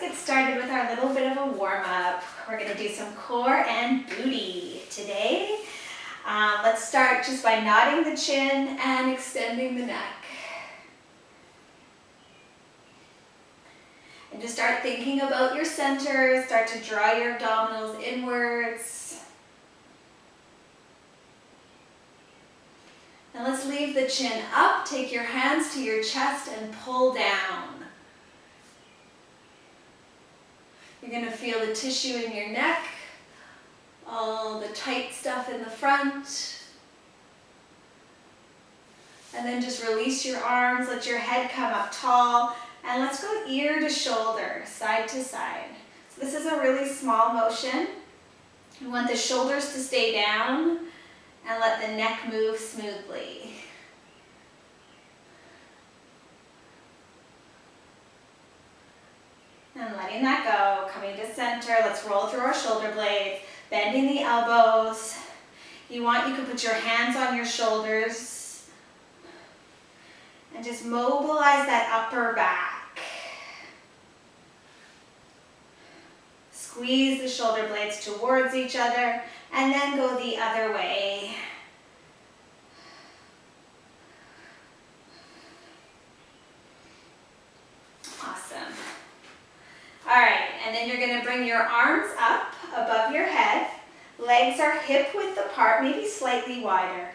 get started with our little bit of a warm-up. We're going to do some core and booty today. Let's start just by nodding the chin and extending the neck. And just start thinking about your center. Start to draw your abdominals inwards. Now let's leave the chin up. Take your hands to your chest and pull down. You're going to feel the tissue in your neck, all the tight stuff in the front. And then just release your arms, let your head come up tall, and let's go ear to shoulder, side to side. So this is a really small motion. You want the shoulders to stay down and let the neck move smoothly. And letting that go, coming to center. Let's roll through our shoulder blades, bending the elbows. You can put your hands on your shoulders and just mobilize that upper back. Squeeze the shoulder blades towards each other and then go the other way. Awesome. All right, and then you're going to bring your arms up above your head. Legs are hip width apart, maybe slightly wider.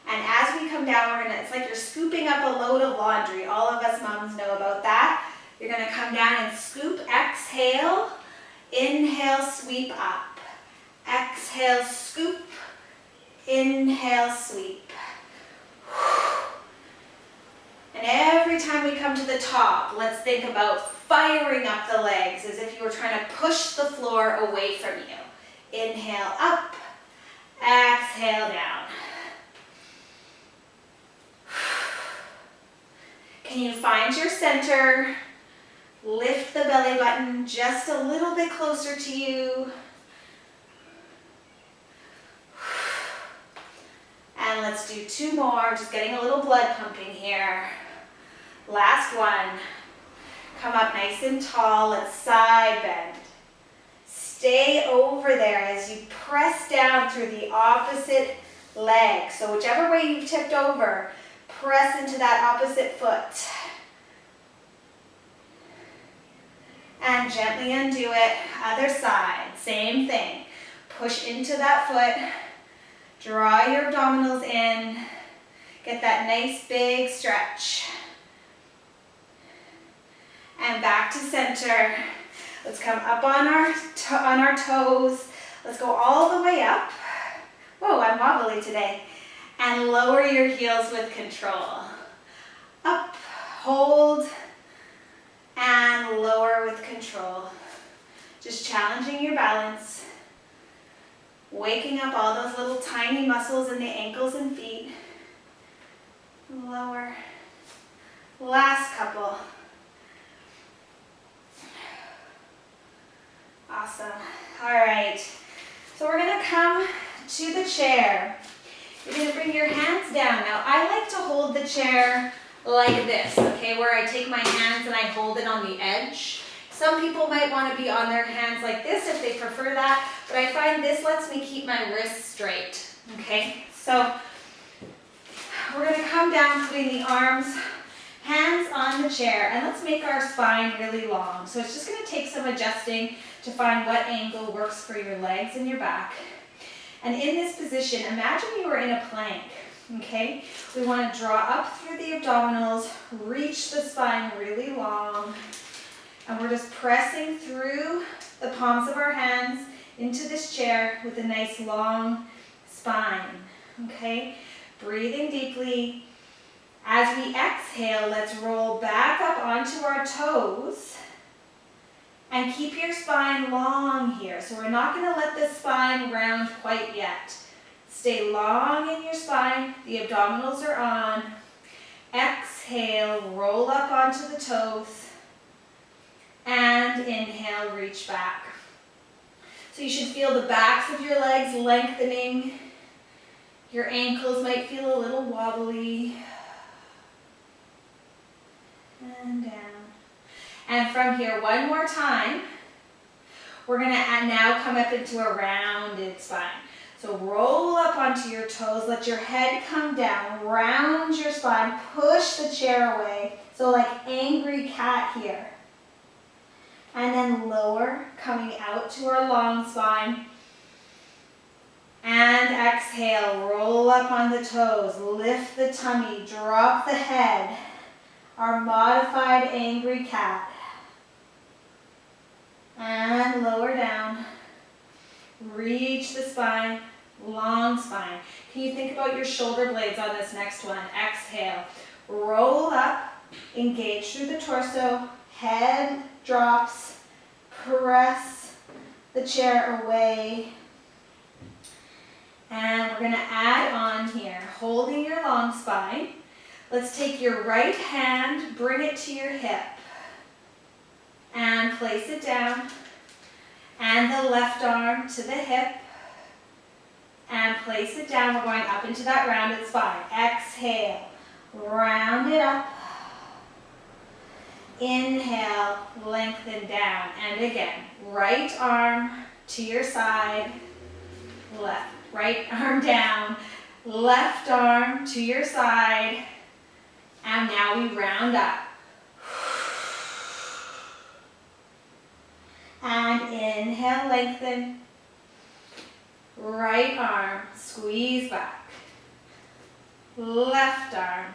And as we come down, it's like you're scooping up a load of laundry. All of us moms know about that. You're going to come down and scoop, exhale, inhale, sweep up. Exhale, scoop, inhale, sweep. And every time we come to the top, let's think about firing up the legs as if you were trying to push the floor away from you. Inhale up, exhale down. Can you find your center? Lift the belly button just a little bit closer to you. And let's do two more, just getting a little blood pumping here. Last one. Come up nice and tall, let's side bend. Stay over there as you press down through the opposite leg. So whichever way you've tipped over, press into that opposite foot. And gently undo it, other side, same thing. Push into that foot, draw your abdominals in, get that nice big stretch. And back to center. Let's come up on our toes. Let's go all the way up. Whoa, I'm wobbly today. And lower your heels with control. Up, hold, and lower with control. Just challenging your balance. Waking up all those little tiny muscles in the ankles and feet. Lower. Last couple. Awesome. All right. So we're going to come to the chair. You're going to bring your hands down. Now, I like to hold the chair like this, okay, where I take my hands and I hold it on the edge. Some people might want to be on their hands like this if they prefer that, but I find this lets me keep my wrists straight, okay? So we're going to come down, putting the arms, hands on the chair, and let's make our spine really long. So it's just going to take some adjusting to find what angle works for your legs and your back. And in this position, imagine you were in a plank, okay? We want to draw up through the abdominals, reach the spine really long, and we're just pressing through the palms of our hands into this chair with a nice long spine, okay? Breathing deeply. As we exhale, let's roll back up onto our toes and keep your spine long here. So we're not going to let the spine round quite yet. Stay long in your spine. The abdominals are on. Exhale, roll up onto the toes. And inhale, reach back. So you should feel the backs of your legs lengthening. Your ankles might feel a little wobbly. And down. And from here, one more time, we're gonna now come up into a rounded spine. So roll up onto your toes, let your head come down, round your spine, push the chair away. So like angry cat here. And then lower, coming out to our long spine. And exhale, roll up on the toes, lift the tummy, drop the head. Our modified angry cat. And lower down. Reach the spine, long spine. Can you think about your shoulder blades on this next one? Exhale, roll up, engage through the torso, head drops, press the chair away. And we're gonna add on here, holding your long spine. Let's take your right hand, bring it to your hip, and place it down. And the left arm to the hip, and place it down. We're going up into that rounded spine. Exhale, round it up. Inhale, lengthen down. And again, right arm to your side, left, right arm down, left arm to your side, and now we round up. And inhale, lengthen. Right arm, squeeze back. Left arm.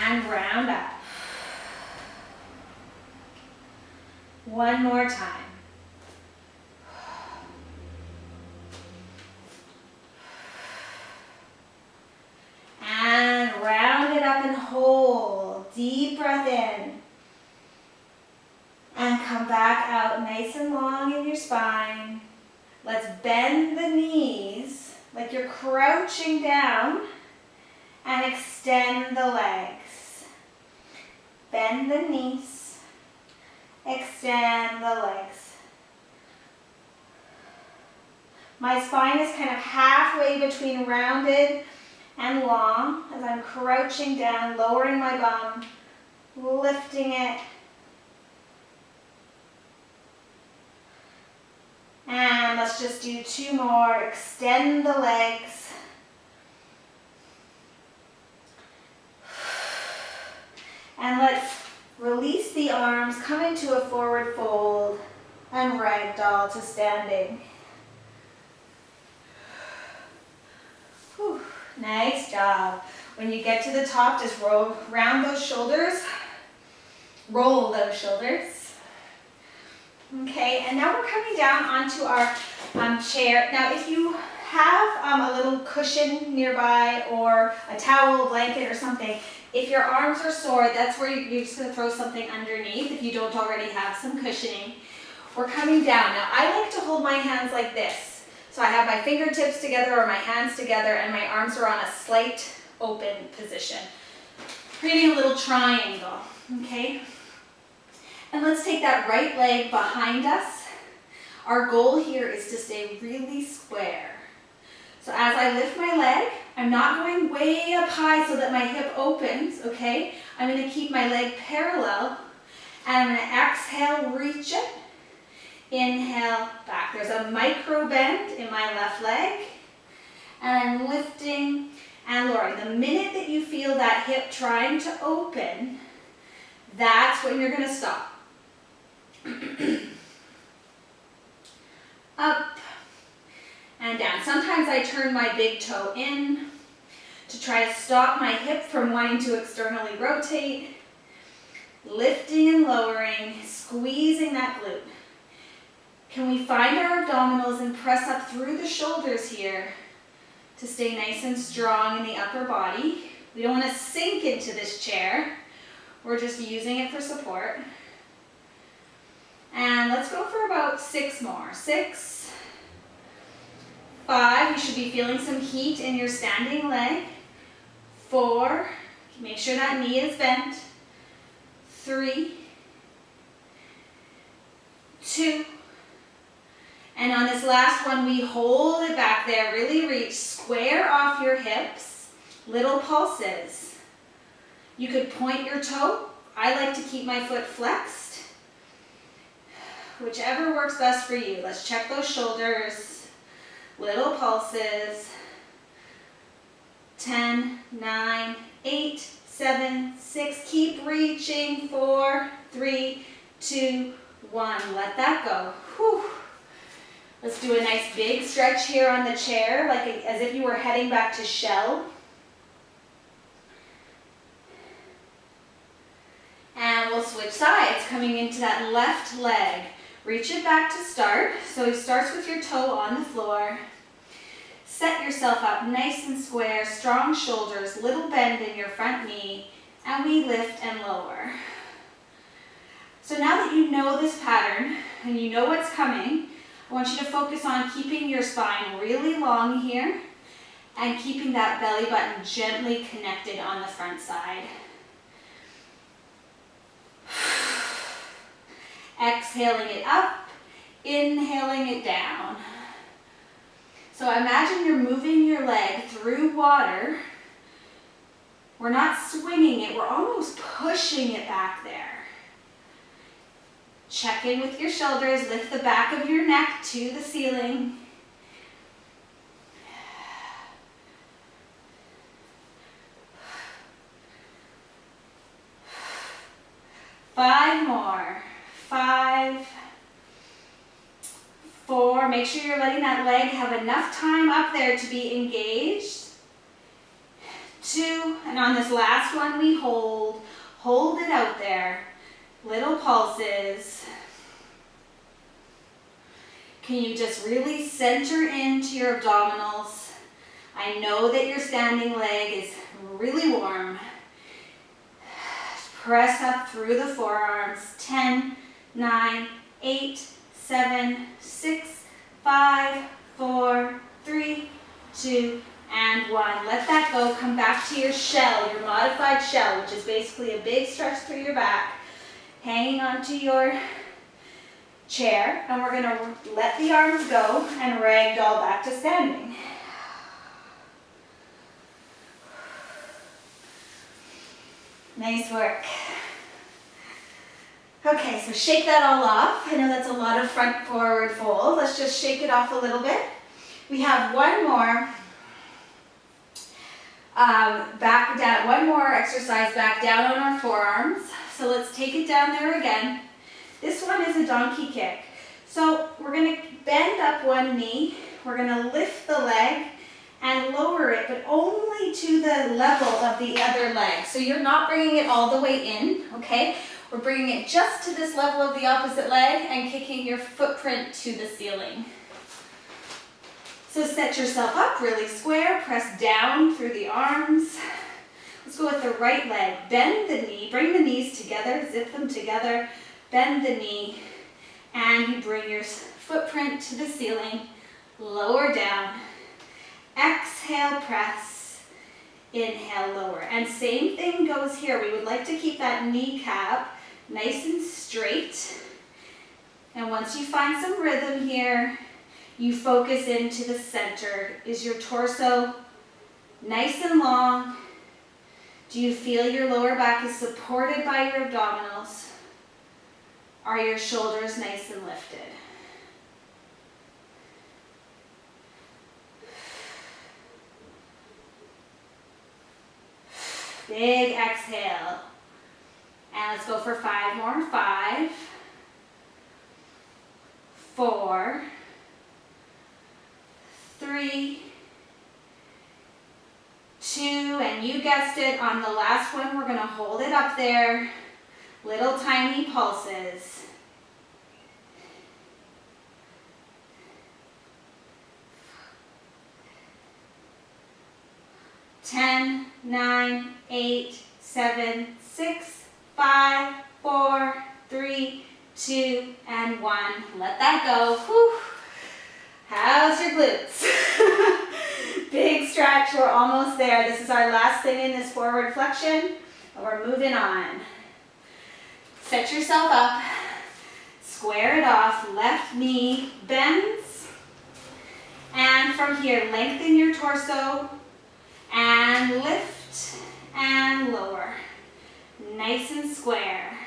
And round up. One more time. And round it up and hold. Deep breath in. And come back out nice and long in your spine. Let's bend the knees like you're crouching down and extend the legs. Bend the knees, extend the legs. My spine is kind of halfway between rounded and long as I'm crouching down, lowering my bum, lifting it. And let's just do two more. Extend the legs. And let's release the arms, come into a forward fold, and ragdoll to standing. Whew, nice job. When you get to the top, just round those shoulders, roll those shoulders. Okay, and now we're coming down onto our chair. Now if you have a little cushion nearby or a towel, blanket or something, if your arms are sore, that's where you're just going to throw something underneath if you don't already have some cushioning. We're coming down. Now I like to hold my hands like this. So I have my fingertips together or my hands together and my arms are on a slight open position, creating a little triangle, okay? And let's take that right leg behind us. Our goal here is to stay really square. So as I lift my leg, I'm not going way up high so that my hip opens, okay? I'm going to keep my leg parallel, and I'm going to exhale, reach it. Inhale, back. There's a micro bend in my left leg, and I'm lifting and lowering. The minute that you feel that hip trying to open, that's when you're going to stop. Up and down. Sometimes I turn my big toe in to try to stop my hip from wanting to externally rotate. Lifting and lowering, squeezing that glute. Can we find our abdominals and press up through the shoulders here to stay nice and strong in the upper body? We don't want to sink into this chair. We're just using it for support. And let's go for about 6 more. 6, 5, you should be feeling some heat in your standing leg. 4, make sure that knee is bent. 3, 2, and on this last one, we hold it back there, really reach, square off your hips, little pulses. You could point your toe I like to keep my foot flexed. Whichever works best for you. Let's check those shoulders. Little pulses. 10, 9, 8, 7, 6. Keep reaching. 4, 3, 2, 1. Let that go. Whew. Let's do a nice big stretch here on the chair, like as if you were heading back to shell. And we'll switch sides, coming into that left leg. Reach it back to start. So it starts with your toe on the floor. Set yourself up nice and square, strong shoulders, little bend in your front knee, and we lift and lower. So now that you know this pattern and you know what's coming, I want you to focus on keeping your spine really long here and keeping that belly button gently connected on the front side. Exhaling it up, inhaling it down. So imagine you're moving your leg through water. We're not swinging it, we're almost pushing it back there. Check in with your shoulders, lift the back of your neck to the ceiling. Five more. 5, 4. Make sure you're letting that leg have enough time up there to be engaged. 2, and on this last one we hold. Hold it out there. Little pulses. Can you just really center into your abdominals? I know that your standing leg is really warm. Press up through the forearms. 10, 9, 8, 7, 6, 5, 4, 3, 2, and 1. Let that go. Come back to your shell, your modified shell, which is basically a big stretch through your back. Hanging onto your chair, and we're going to let the arms go and ragdoll back to standing. Nice work. Okay, so shake that all off. I know that's a lot of front forward fold. Let's just shake it off a little bit. We have one more back down, one more exercise back down on our forearms. So let's take it down there again. This one is a donkey kick. So we're going to bend up one knee. We're going to lift the leg and lower it, but only to the level of the other leg. So you're not bringing it all the way in, okay? We're bringing it just to this level of the opposite leg and kicking your footprint to the ceiling. So set yourself up really square, press down through the arms. Let's go with the right leg. Bend the knee, bring the knees together, zip them together, bend the knee, and you bring your footprint to the ceiling, lower down. Exhale, press, inhale, lower. And same thing goes here. We would like to keep that kneecap nice and straight. And once you find some rhythm here, you focus into the center. Is your torso nice and long? Do you feel your lower back is supported by your abdominals? Are your shoulders nice and lifted? Big exhale. And let's go for 5 more. 5, 4, 3, 2, and you guessed it, on the last one, we're going to hold it up there. Little tiny pulses. Ten, 9, 8, 7, 6, 5, 4, 3, 2, and 1. Let that go. Whew. How's your glutes? Big stretch. We're almost there. This is our last thing in this forward flexion, and we're moving on. Set yourself up. Square it off. Left knee bends. And from here, lengthen your torso and lift and lower. Nice and square.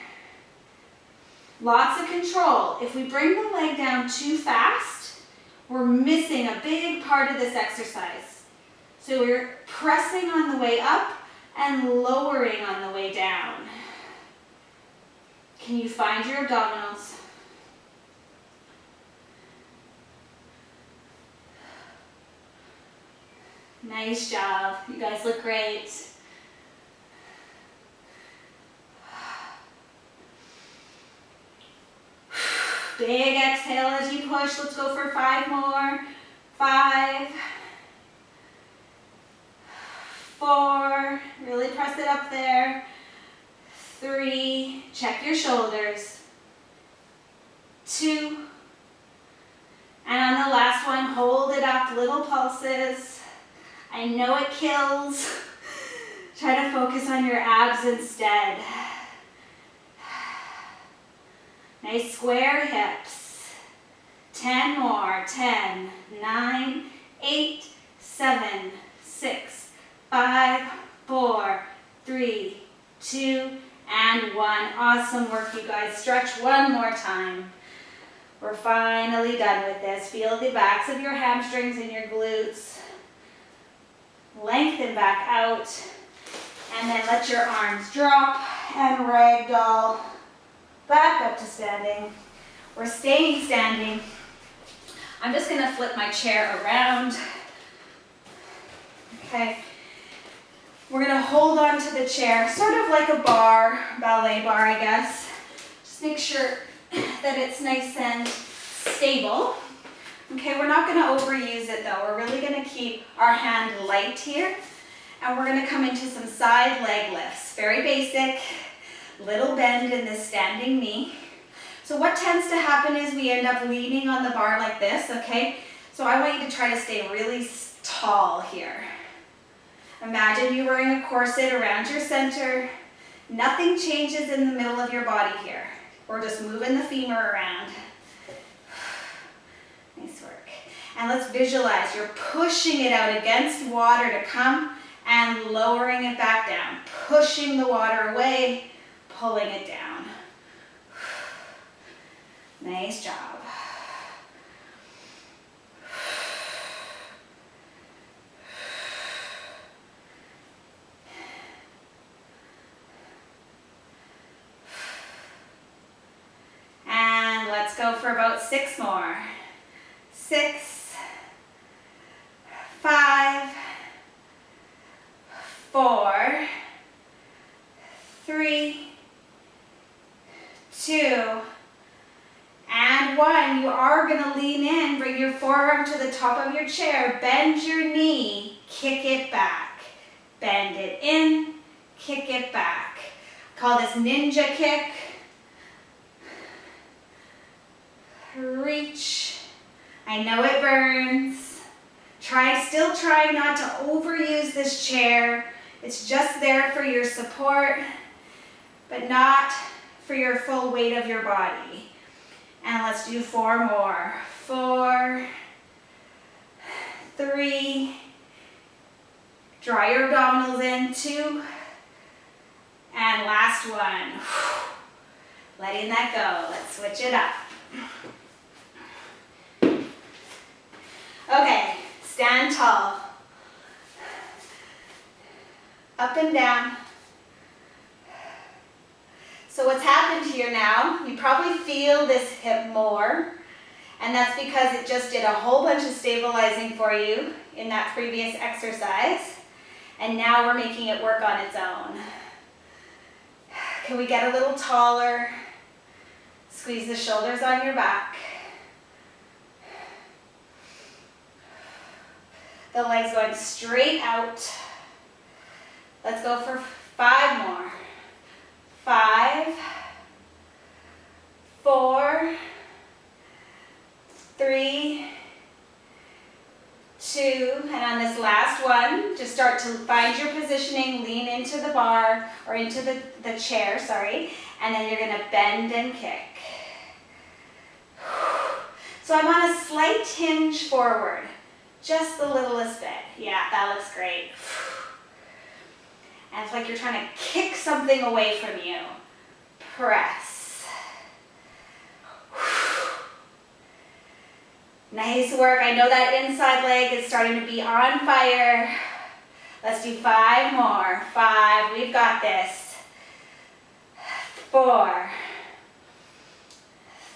Lots of control. If we bring the leg down too fast, we're missing a big part of this exercise. So we're pressing on the way up and lowering on the way down. Can you find your abdominals? Nice job. You guys look great. Big exhale as you push. Let's go for 5 more. 5, 4, really press it up there. 3, check your shoulders. 2, and on the last one, hold it up, little pulses. I know it kills. Try to focus on your abs instead. Nice square hips. 10 more. 10, 9, 8, 7, 6, 5, 4, 3, 2, and 1. Awesome work, you guys. Stretch one more time. We're finally done with this. Feel the backs of your hamstrings and your glutes. Lengthen back out. And then let your arms drop and ragdoll back up to standing. We're staying standing. I'm just going to flip my chair around. Okay. We're going to hold on to the chair, sort of like a bar, ballet bar, I guess. Just make sure that it's nice and stable. Okay, we're not going to overuse it though. We're really going to keep our hand light here. And we're going to come into some side leg lifts. Very basic, little bend in this standing knee. So what tends to happen is we end up leaning on the bar like this, okay? So I want you to try to stay really tall here. Imagine you're wearing a corset around your center. Nothing changes in the middle of your body here. We're just moving the femur around. Nice work. And let's visualize you're pushing it out against water to come and lowering it back down. Pushing the water away, pulling it down. Nice job. And let's go for about 6 more. 6, 5, 4, 3, 2, and 1. You are going to lean in, bring your forearm to the top of your chair, bend your knee, kick it back. Bend it in, kick it back. Call this ninja kick. Reach. I know it burns. Still try not to overuse this chair. It's just there for your support, but not for your full weight of your body. And let's do 4 more. 4, 3, draw your abdominals in, 2, and last one. Letting that go. Let's switch it up. Okay, stand tall. Up and down. So what's happened here now, you probably feel this hip more, and that's because it just did a whole bunch of stabilizing for you in that previous exercise, and now we're making it work on its own. Can we get a little taller? Squeeze the shoulders on your back. The legs going straight out. Let's go for 5 more. 5, 4, 3, 2, and on this last one, just start to find your positioning, lean into the bar, or into the chair, sorry, and then you're going to bend and kick. So I'm on a slight hinge forward, just the littlest bit. Yeah, that looks great. And it's like you're trying to kick something away from you. Press. Nice work. I know that inside leg is starting to be on fire. Let's do 5 more. 5, we've got this. 4,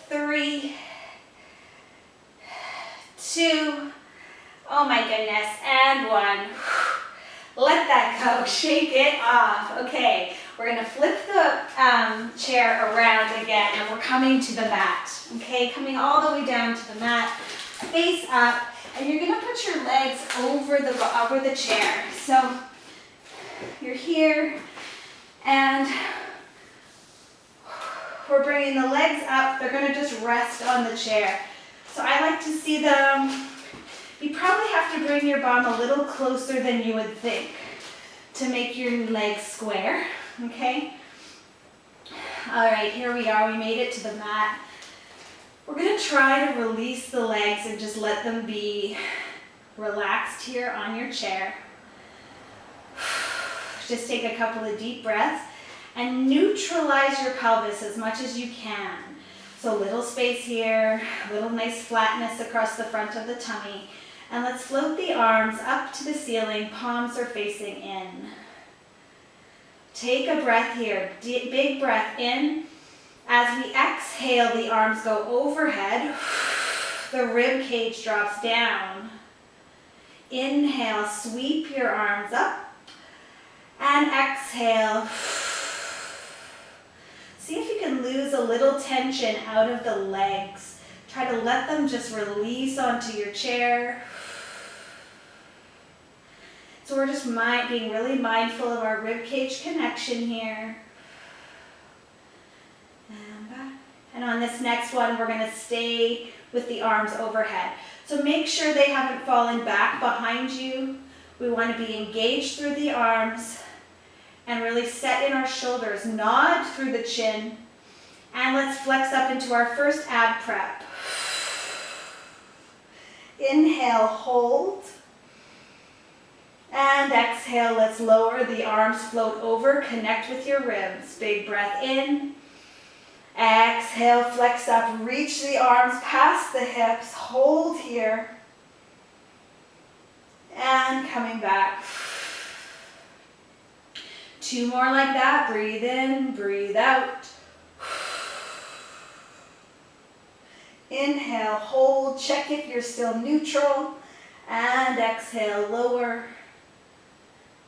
3, 2, oh my goodness, and 1. Let that go, shake it off. Okay, we're gonna flip the chair around again, and we're coming to the mat. Okay, coming all the way down to the mat, face up, and you're gonna put your legs over the chair. So you're here, and we're bringing the legs up. They're gonna just rest on the chair. So I like to see them. You probably have to bring your bum a little closer than you would think to make your legs square, okay? All right, here we are. We made it to the mat. We're gonna try to release the legs and just let them be relaxed here on your chair. Just take a couple of deep breaths and neutralize your pelvis as much as you can. So a little space here, a little nice flatness across the front of the tummy. And let's float the arms up to the ceiling, palms are facing in. Take a breath here, big breath in. As we exhale, the arms go overhead. The rib cage drops down. Inhale, sweep your arms up. And exhale. See if you can lose a little tension out of the legs. Try to let them just release onto your chair. So we're just being really mindful of our rib cage connection here. And back. And on this next one, we're gonna stay with the arms overhead. So make sure they haven't fallen back behind you. We wanna be engaged through the arms and really set in our shoulders, nod through the chin. And let's flex up into our first ab prep. Inhale, hold. And exhale, let's lower the arms, float over, connect with your ribs. Big breath in. Exhale, flex up, reach the arms past the hips, hold here. And coming back. 2 more like that, breathe in, breathe out. Inhale, hold, check if you're still neutral. And exhale, lower.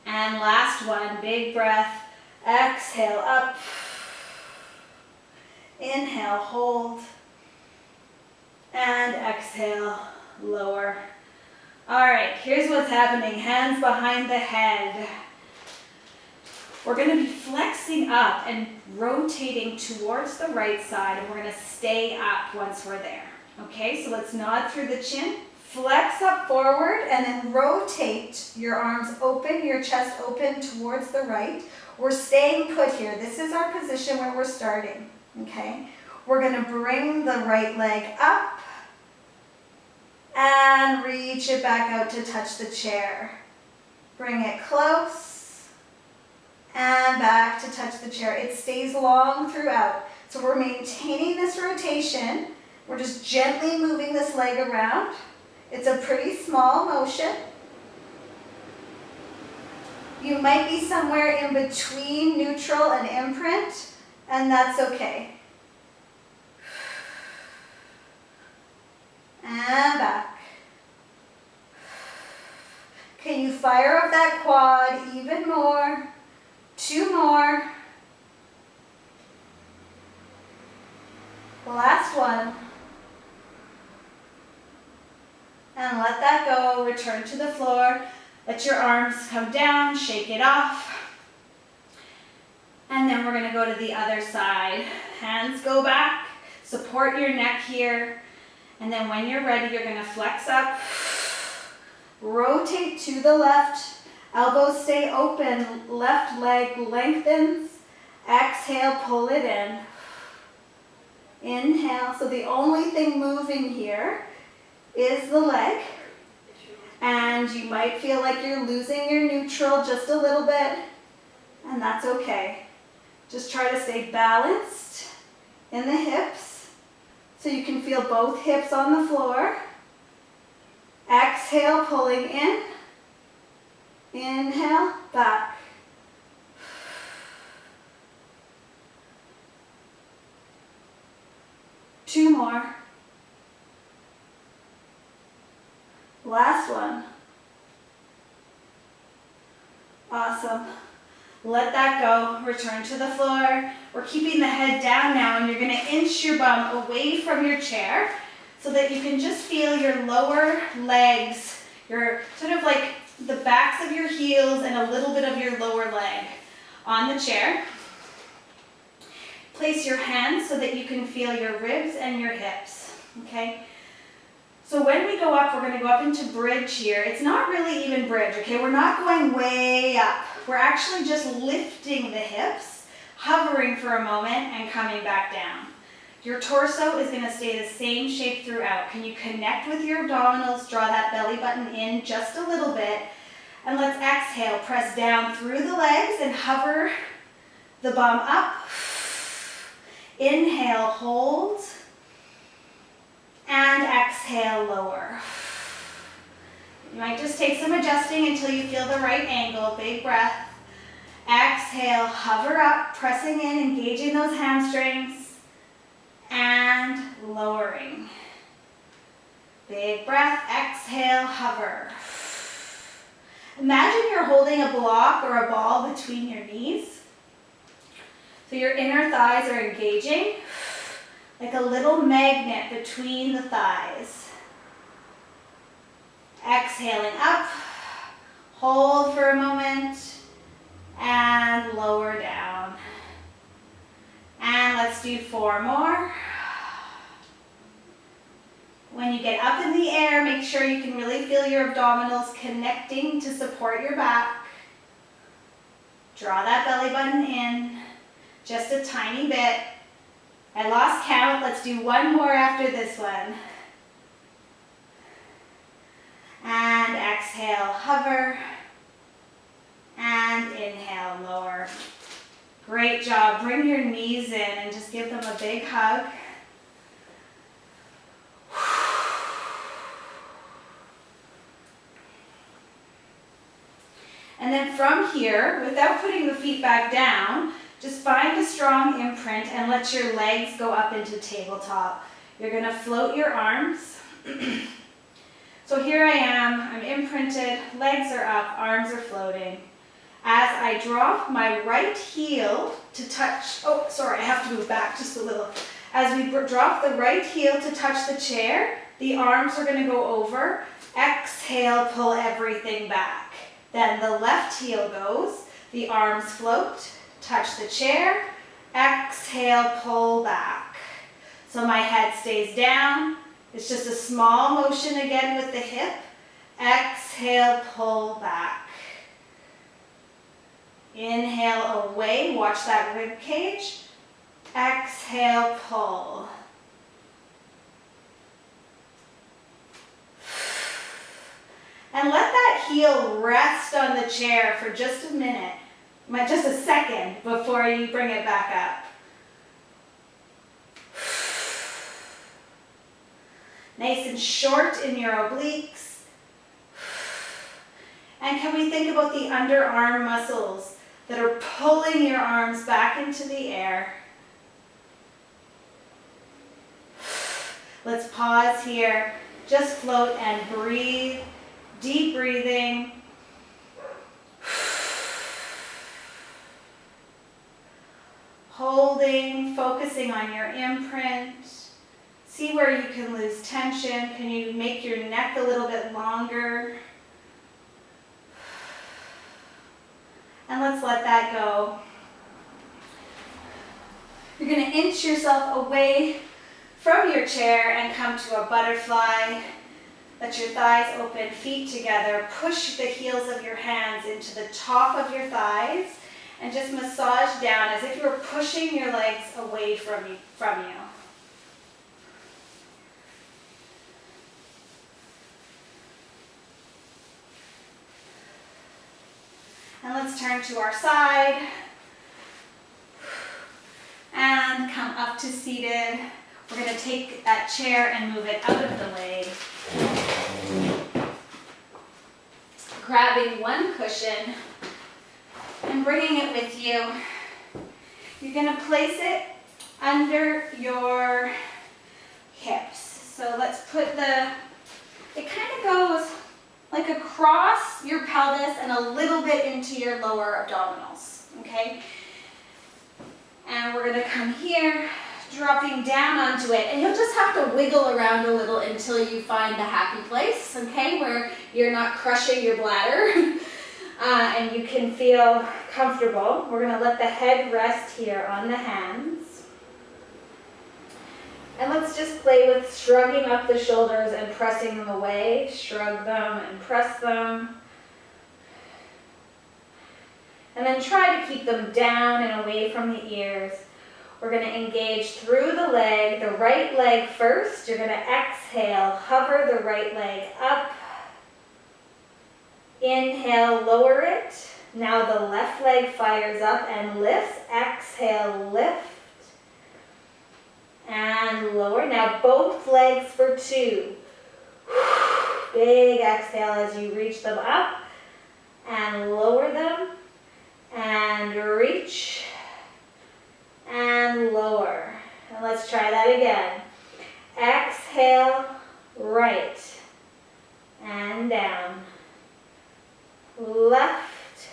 And last one, big breath. Exhale, up. Inhale, hold. And exhale, lower. All right, here's what's happening. Hands behind the head. We're going to be flexing up and rotating towards the right side, and we're going to stay up once we're there. Okay, so let's nod through the chin. Flex up forward and then rotate your arms open, your chest open towards the right. We're staying put here. This is our position where we're starting, okay? We're gonna bring the right leg up and reach it back out to touch the chair. Bring it close and back to touch the chair. It stays long throughout. So we're maintaining this rotation. We're just gently moving this leg around. It's a pretty small motion. You might be somewhere in between neutral and imprint, and that's okay. And back. Can you fire up that quad even more? 2 more. Last one. And let that go, return to the floor. Let your arms come down, shake it off. And then we're gonna go to the other side. Hands go back, support your neck here. And then when you're ready, you're gonna flex up, rotate to the left, elbows stay open, left leg lengthens. Exhale, pull it in. Inhale, so the only thing moving here is the leg, and you might feel like you're losing your neutral just a little bit. and that's okay. Just try to stay balanced in the hips so you can feel both hips on the floor. Exhale, pulling in. Inhale, back. Two more. Last one. Awesome. Let that go. Return to the floor. We're keeping the head down now, and you're going to inch your bum away from your chair so that you can just feel your lower legs, your sort of like the backs of your heels and a little bit of your lower leg on the chair. Place your hands so that you can feel your ribs and your hips, okay? So when we go up, we're going to go up into bridge here. It's not really even bridge, okay? We're not going way up. We're actually just lifting the hips, hovering for a moment, and coming back down. Your torso is going to stay the same shape throughout. Can you connect with your abdominals? Draw that belly button in just a little bit. And let's exhale. Press down through the legs and hover the bum up. Inhale, hold. And exhale, lower. You might just take some adjusting until you feel the right angle. Big breath. Exhale, hover up, pressing in, engaging those hamstrings, and lowering. Big breath. Exhale, hover. Imagine you're holding a block or a ball between your knees. So your inner thighs are engaging, like a little magnet between the thighs. Exhaling up, hold for a moment, and lower down. And let's do 4 more. When you get up in the air, make sure you can really feel your abdominals connecting to support your back. Draw that belly button in, just a tiny bit. I lost count. Let's do 1 more after this one. And exhale, hover. And inhale, lower. Great job. Bring your knees in and just give them a big hug. And then from here, without putting the feet back down, just find a strong imprint and let your legs go up into tabletop. You're going to float your arms. So here I am, I'm imprinted, legs are up, arms are floating. As I drop my right heel to touch, oh, sorry, I have to move back just a little. As we drop the right heel to touch the chair, the arms are going to go over. Exhale, pull everything back. Then the left heel goes, the arms float, touch the chair, exhale, pull back. So my head stays down. It's just a small motion again with the hip. Exhale, pull back. Inhale away, watch that rib cage. Exhale, pull. And let that heel rest on the chair for just a minute, just a second before you bring it back up. Nice and short in your obliques. And can we think about the underarm muscles that are pulling your arms back into the air? Let's pause here. Just float and breathe. Deep breathing. Holding, focusing on your imprint. See where you can lose tension. Can you make your neck a little bit longer? And let's let that go. You're going to inch yourself away from your chair and come to a butterfly. Let your thighs open, feet together. Push the heels of your hands into the top of your thighs and just massage down as if you were pushing your legs away from you. And let's let's turn to our side. And come up to seated. We're going to take that chair and move it out of the way. Grabbing one cushion and bringing it with you. You're going to place it under your hips. So let's put it kind of goes like across your pelvis and a little bit into your lower abdominals, okay? And we're going to come here, dropping down onto it. And you'll just have to wiggle around a little until you find the happy place, okay, where you're not crushing your bladder and you can feel comfortable. We're going to let the head rest here on the hands. And let's just play with shrugging up the shoulders and pressing them away. Shrug them and press them. And then try to keep them down and away from the ears. We're going to engage through the leg, the right leg first. You're going to exhale, hover the right leg up. Inhale, lower it. Now the left leg fires up and lifts. Exhale, lift. And lower. Now both legs for 2. Big exhale as you reach them up and lower them. And reach and lower. And let's try that again. Exhale, right and down. Left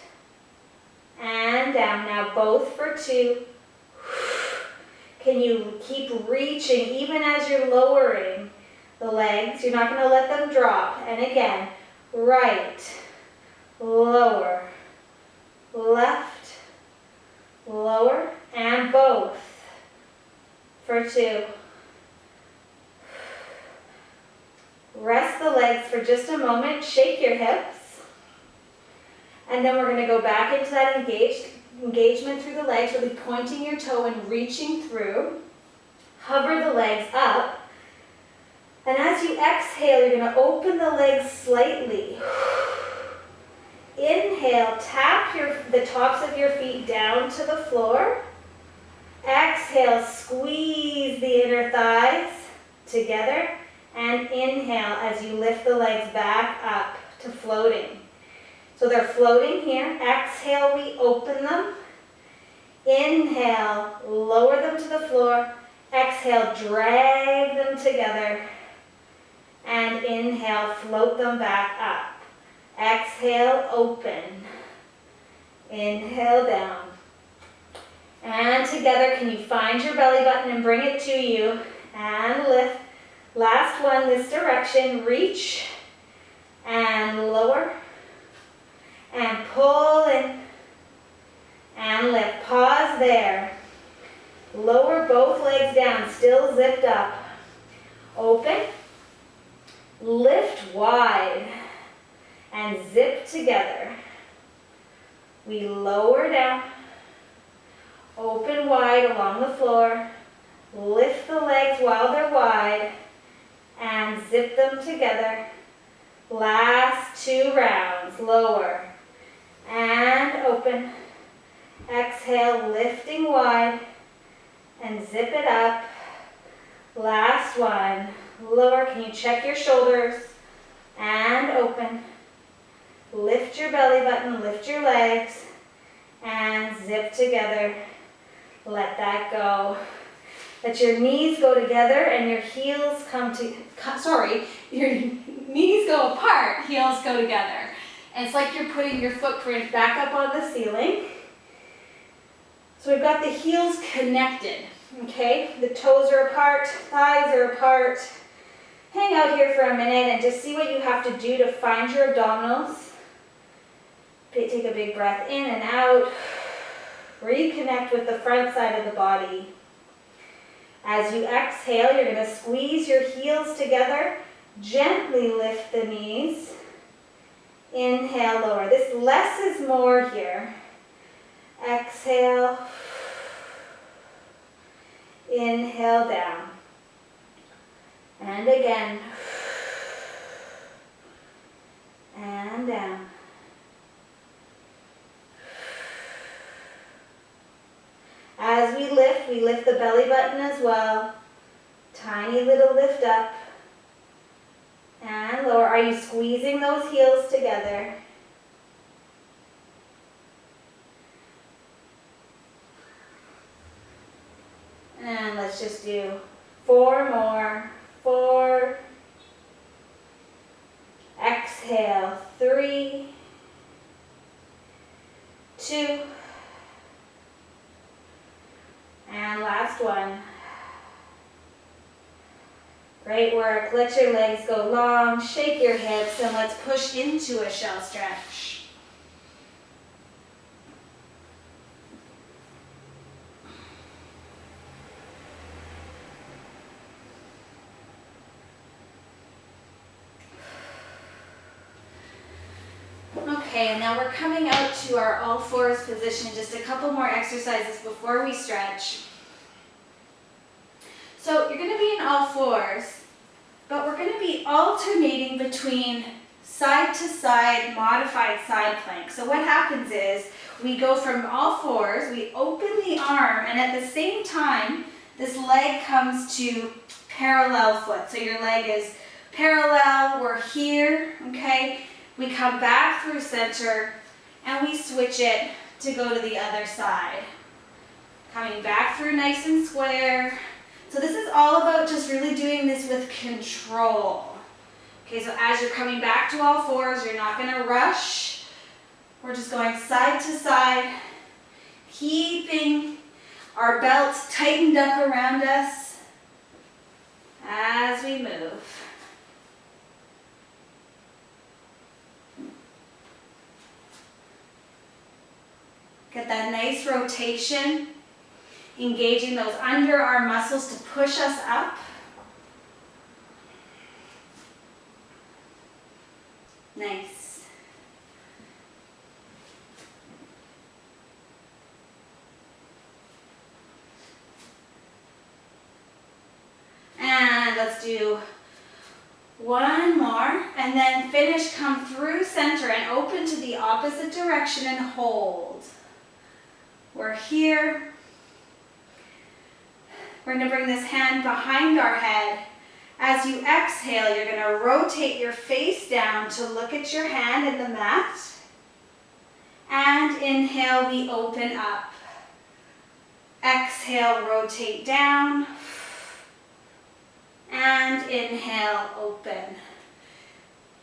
and down. Now both for 2. Can you keep reaching even as you're lowering the legs? You're not going to let them drop. And again, right, lower, left, lower, and both for 2. Rest the legs for just a moment. Shake your hips. And then we're going to go back into that engagement through the legs, really pointing your toe and reaching through. Hover the legs up. And as you exhale, you're going to open the legs slightly. Inhale, tap the tops of your feet down to the floor. Exhale, squeeze the inner thighs together. And inhale as you lift the legs back up to floating. So they're floating here. Exhale, we open them. Inhale, lower them to the floor. Exhale, drag them together. And inhale, float them back up. Exhale, open. Inhale, down. And together, can you find your belly button and bring it to you? And lift. Last one, this direction. Reach and lower. And pull in and lift. Pause there. Lower both legs down, still zipped up. Open. Lift wide and zip together. We lower down. Open wide along the floor. Lift the legs while they're wide and zip them together. Last 2 rounds. Lower. And open. Exhale, lifting wide and zip it up. Last one. Lower. Can you check your shoulders? And open. Lift your belly button, lift your legs, and zip together. Let that go. Let your knees go together and your heels your knees go apart, heels go together. And it's like you're putting your footprint back up on the ceiling. So we've got the heels connected, okay? The toes are apart, thighs are apart. Hang out here for a minute and just see what you have to do to find your abdominals. Take a big breath in and out. Reconnect with the front side of the body. As you exhale, you're going to squeeze your heels together. Gently lift the knees. Inhale, lower. This less is more here. Exhale. Inhale, down. And again. And down. we lift the belly button as well. Tiny little lift up. And lower. Are you squeezing those heels together? And let's just do 4 more. 4. Exhale. 3, 2, and last one. Great work. Let your legs go long, shake your hips, and let's push into a shell stretch. Okay, and now we're coming out to our all fours position. Just a couple more exercises before we stretch. So you're going to be in all fours, but we're going to be alternating between side to side modified side plank. So what happens is we go from all fours, we open the arm, and at the same time, this leg comes to parallel foot. So your leg is parallel, we're here, okay? We come back through center and we switch it to go to the other side. Coming back through nice and square. So this is all about just really doing this with control. Okay, so as you're coming back to all fours, you're not going to rush. We're just going side to side, keeping our belts tightened up around us as we move. Get that nice rotation, engaging those underarm muscles to push us up. Nice. And let's do one more, and then finish, come through center and open to the opposite direction and hold. We're here. We're going to bring this hand behind our head. As you exhale, you're going to rotate your face down to look at your hand in the mat. And inhale, we open up. Exhale, rotate down. And inhale, open.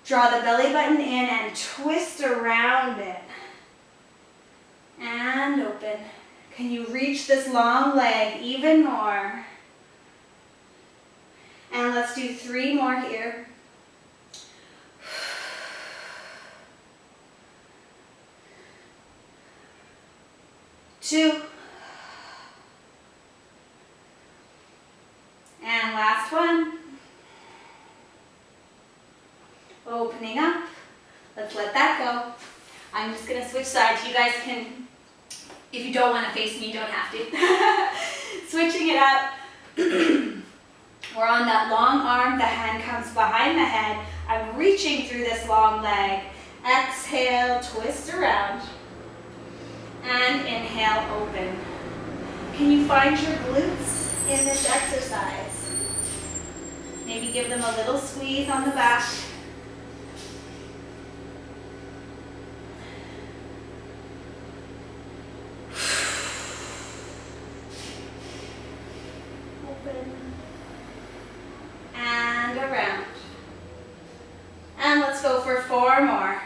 Draw the belly button in and twist around it. And open. Can you reach this long leg even more? And let's do 3 more here. 2. And last one. Opening up. Let's let that go. I'm just going to switch sides. You guys can, if you don't want to face me, you don't have to. Switching it up. We're on that long arm. The hand comes behind the head. I'm reaching through this long leg. Exhale, twist around. And inhale, open. Can you find your glutes in this exercise? Maybe give them a little squeeze on the back. Open. And around. And let's go for 4 more.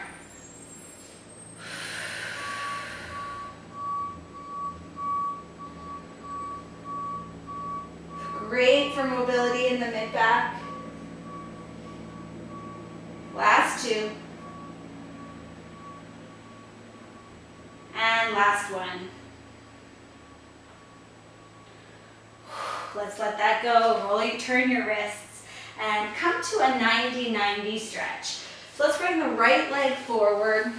Great for mobility in the mid-back. Last 2. And last one. Let's let that go. Turn your wrists and come to a 90-90 stretch. So let's bring the right leg forward.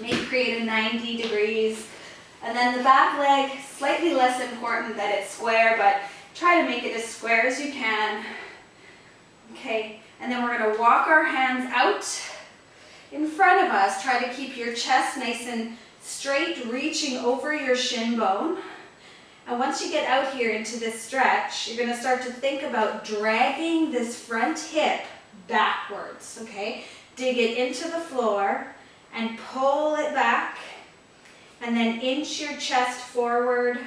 Maybe create a 90 degrees. And then the back leg, slightly less important that it's square, but try to make it as square as you can. Okay, and then we're going to walk our hands out in front of us. Try to keep your chest nice and straight, reaching over your shin bone. And once you get out here into this stretch, you're going to start to think about dragging this front hip backwards, okay? Dig it into the floor and pull it back, and then inch your chest forward.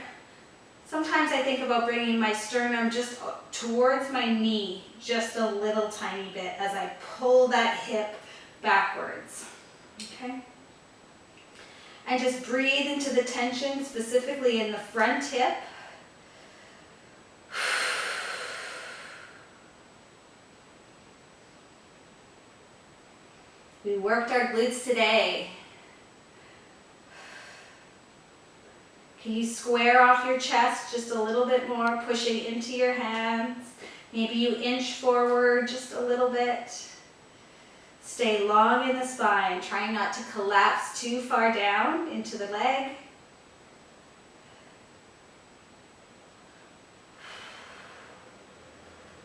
Sometimes I think about bringing my sternum just towards my knee, just a little tiny bit as I pull that hip backwards, okay? And just breathe into the tension, specifically in the front hip. We worked our glutes today. Can you square off your chest just a little bit more, pushing into your hands? Maybe you inch forward just a little bit. Stay long in the spine, trying not to collapse too far down into the leg.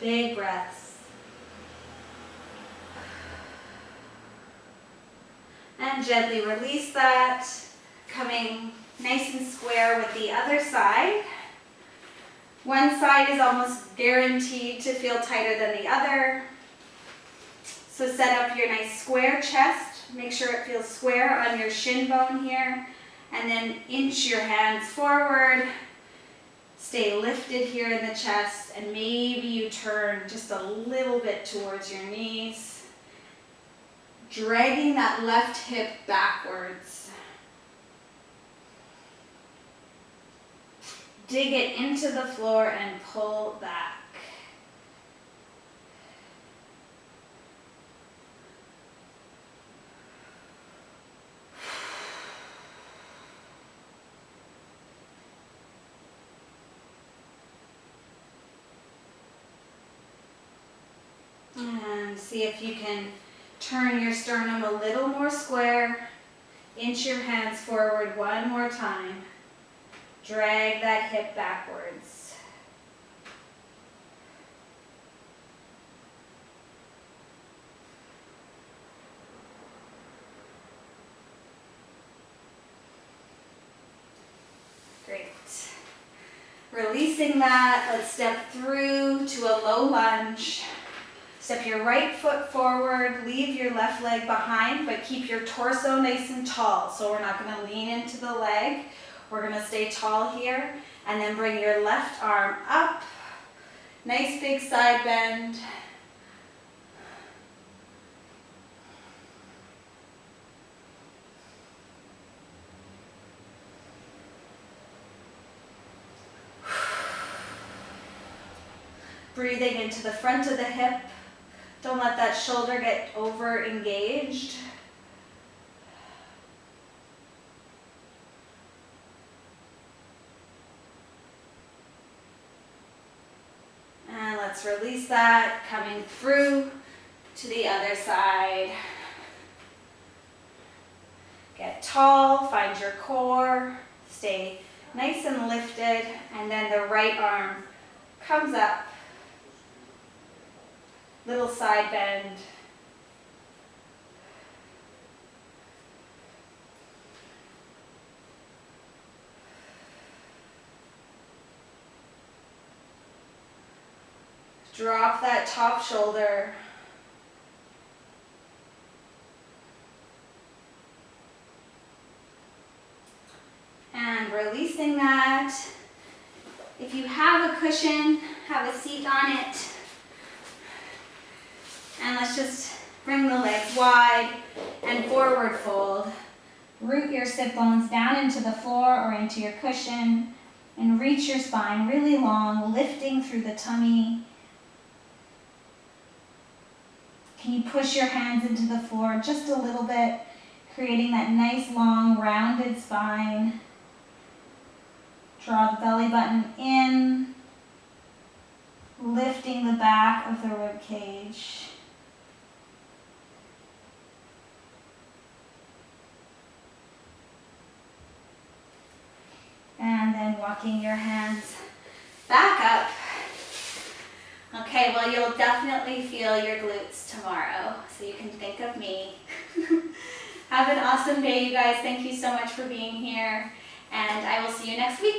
Big breaths. And gently release that, coming nice and square with the other side. One side is almost guaranteed to feel tighter than the other. So set up your nice square chest. Make sure it feels square on your shin bone here. And then inch your hands forward. Stay lifted here in the chest, and maybe you turn just a little bit towards your knees. Dragging that left hip backwards. Dig it into the floor and pull back. And see if you can turn your sternum a little more square. Inch your hands forward one more time. Drag that hip backwards. Great. Releasing that, let's step through to a low lunge. Step your right foot forward, leave your left leg behind, but keep your torso nice and tall. So we're not going to lean into the leg. We're going to stay tall here, and then bring your left arm up. Nice big side bend. Breathing into the front of the hip. Don't let that shoulder get over engaged. And let's release that, coming through to the other side. Get tall, find your core, stay nice and lifted, and then the right arm comes up. Little side bend. Drop that top shoulder. And releasing that. If you have a cushion, have a seat on it. And let's just bring the legs wide and forward fold. Root your sit bones down into the floor or into your cushion, and reach your spine really long, lifting through the tummy. Can you push your hands into the floor just a little bit, creating that nice long rounded spine. Draw the belly button in, lifting the back of the rib cage. And then walking your hands back up. Okay, well, you'll definitely feel your glutes tomorrow, so you can think of me. Have an awesome day, you guys. Thank you so much for being here, and I will see you next week.